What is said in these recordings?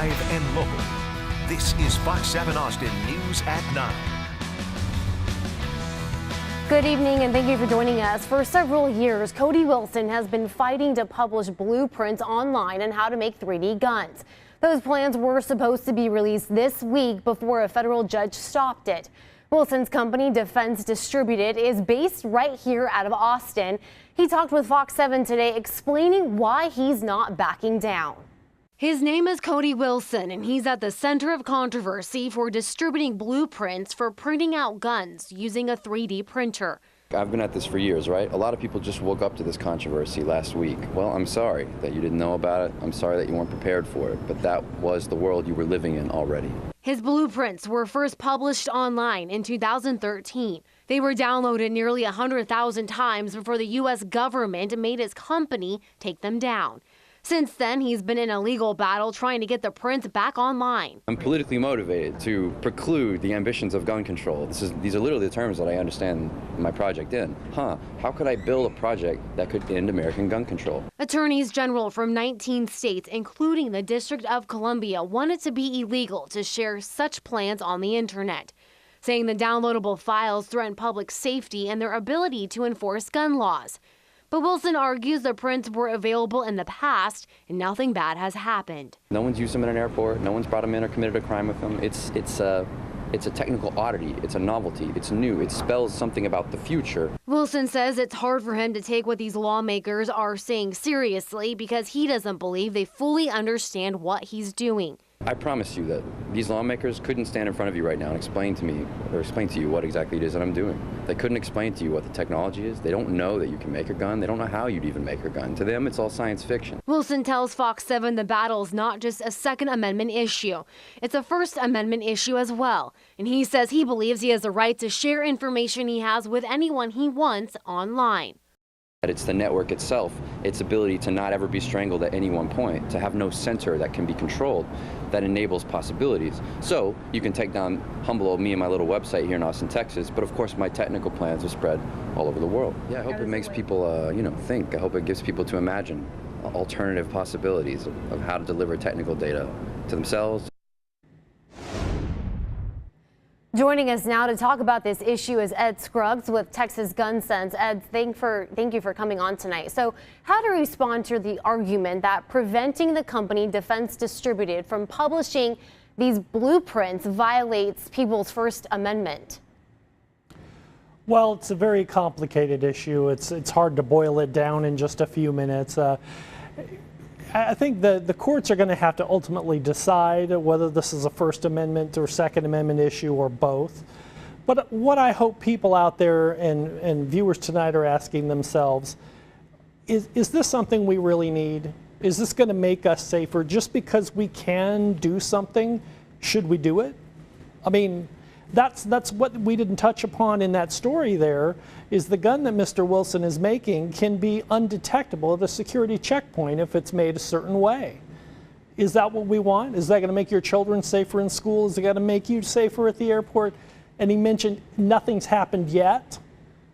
live and local. This is Fox 7 Austin News at 9. Good evening and thank you for joining us. For several years, Cody Wilson has been fighting to publish blueprints online on how to make 3D guns. Those plans were supposed to be released this week before a federal judge stopped it. Wilson's company, Distributor, is based right here out of Austin. He talked with Fox 7 today explaining why he's not backing down. His name is Cody Wilson, and he's at the center of controversy for distributing blueprints for printing out guns using a 3D printer. I've been at this for years, right? A lot of people just woke up to this controversy last week. Well, I'm sorry that you didn't know about it. I'm sorry that you weren't prepared for it, but that was the world you were living in already. His blueprints were first published online in 2013. They were downloaded nearly 100,000 times before the U.S. government made his company take them down. Since then, he's been in a legal battle trying to get the prints back online. I'm politically motivated to preclude the ambitions of gun control. These are literally the terms that I understand my project in. How could I build a project that could end American gun control? Attorneys general from 19 states, including the District of Columbia, want it to be illegal to share such plans on the internet, saying the downloadable files threaten public safety and their ability to enforce gun laws. But Wilson argues the prints were available in the past and nothing bad has happened. No one's used them in an airport. No one's brought them in or committed a crime with them. It's a technical oddity. It's a novelty. It's new. It spells something about the future. Wilson says it's hard for him to take what these lawmakers are saying seriously because he doesn't believe they fully understand what he's doing. I promise you that these lawmakers couldn't stand in front of you right now and explain to me or explain to you what exactly it is that I'm doing. They couldn't explain to you what the technology is. They don't know that you can make a gun. They don't know how you'd even make a gun. To them, it's all science fiction. Wilson tells Fox 7 the battle is not just a Second Amendment issue. It's a First Amendment issue as well. And he says he believes he has the right to share information he has with anyone he wants online. It's the network itself, its ability to not ever be strangled at any one point, to have no center that can be controlled, that enables possibilities. So you can take down humble old me and my little website here in Austin, Texas, but of course my technical plans are spread all over the world. Yeah, I hope it makes people, think. I hope it gives people to imagine alternative possibilities of how to deliver technical data to themselves. Joining us now to talk about this issue is Ed Scruggs with Texas Gun Sense. Ed, thank you for coming on tonight. So how to respond to the argument that preventing the company Distributor from publishing these blueprints violates people's First Amendment? Well, it's a very complicated issue. It's hard to boil it down in just a few minutes. I think the courts are going to have to ultimately decide whether this is a First Amendment or Second Amendment issue or both. But what I hope people out there and viewers tonight are asking themselves, is this something we really need? Is this going to make us safer? Just because we can do something, should we do it? I mean, that's what we didn't touch upon in that story there, is the gun that Mr. Wilson is making can be undetectable at a security checkpoint if it's made a certain way. Is that what we want? Is that going to make your children safer in school? Is it going to make you safer at the airport? And he mentioned nothing's happened yet,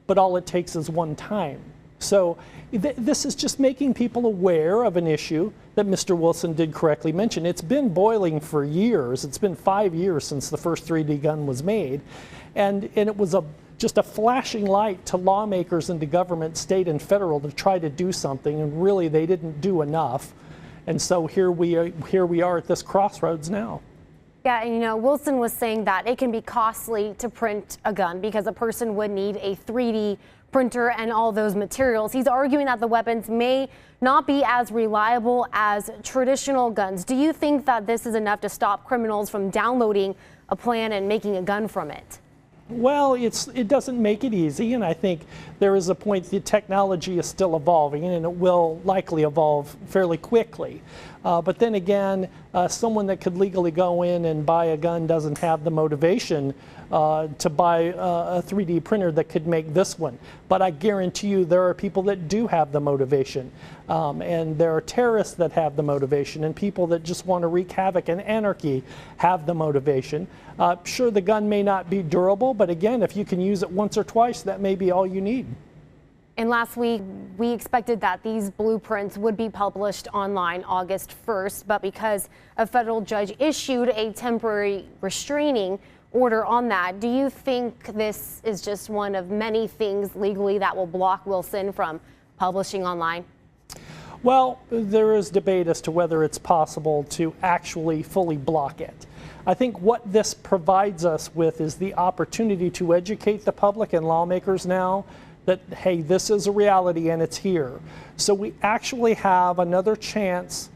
but all it takes is one time. So this is just making people aware of an issue that Mr. Wilson did correctly mention. It's been boiling for years. It's been 5 years since the first 3D gun was made. And it was just a flashing light to lawmakers and to government, state and federal, to try to do something, and really they didn't do enough. And so here we are at this crossroads now. Yeah, and Wilson was saying that it can be costly to print a gun because a person would need a 3D printer and all those materials. He's arguing that the weapons may not be as reliable as traditional guns. Do you think that this is enough to stop criminals from downloading a plan and making a gun from it? Well, it doesn't make it easy, and I think there is a point the technology is still evolving, and it will likely evolve fairly quickly. But then again, someone that could legally go in and buy a gun doesn't have the motivation to buy a 3D printer that could make this one. But I guarantee you there are people that do have the motivation. And there are terrorists that have the motivation, and people that just want to wreak havoc and anarchy have the motivation. Sure, the gun may not be durable, but again, if you can use it once or twice, that may be all you need. And last week, we expected that these blueprints would be published online August 1st, but because a federal judge issued a temporary restraining order on that, do you think this is just one of many things legally that will block Wilson from publishing online? Well, there is debate as to whether it's possible to actually fully block it. I think what this provides us with is the opportunity to educate the public and lawmakers now that, hey, this is a reality and it's here. So we actually have another chance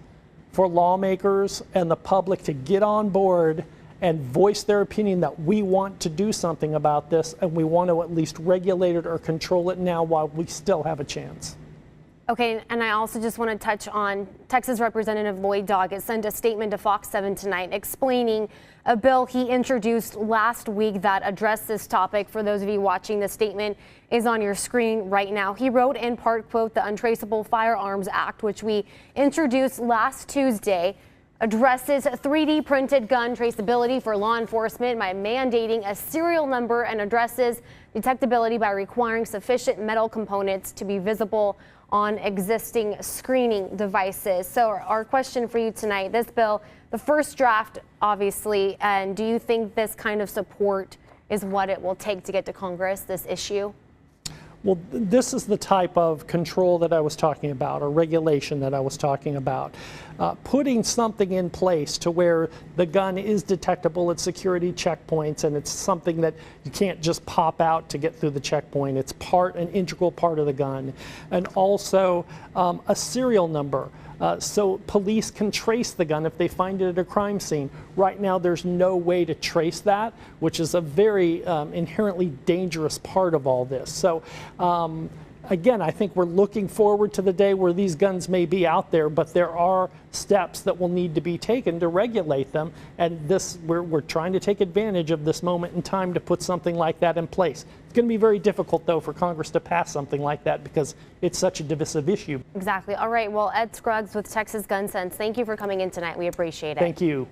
for lawmakers and the public to get on board and voice their opinion that we want to do something about this and we want to at least regulate it or control it now while we still have a chance. Okay, and I also just want to touch on Texas Representative Lloyd Doggett sent a statement to Fox 7 tonight explaining a bill he introduced last week that addressed this topic. For those of you watching, the statement is on your screen right now. He wrote in part, quote, "The Untraceable Firearms Act, which we introduced last Tuesday, addresses 3D printed gun traceability for law enforcement by mandating a serial number and addresses detectability by requiring sufficient metal components to be visible on existing screening devices." So our question for you tonight, this bill, the first draft, obviously, and do you think this kind of support is what it will take to get to Congress, this issue? Well, this is the type of control that I was talking about, or regulation that I was talking about. Putting something in place to where the gun is detectable at security checkpoints, and it's something that you can't just pop out to get through the checkpoint. It's an integral part of the gun. And also a serial number. So police can trace the gun if they find it at a crime scene. Right now, there's no way to trace that, which is a very inherently dangerous part of all this. So again, I think we're looking forward to the day where these guns may be out there, but there are steps that will need to be taken to regulate them. And we're trying to take advantage of this moment in time to put something like that in place. It's going to be very difficult, though, for Congress to pass something like that because it's such a divisive issue. Exactly. All right. Well, Ed Scruggs with Texas Gun Sense, thank you for coming in tonight. We appreciate it. Thank you.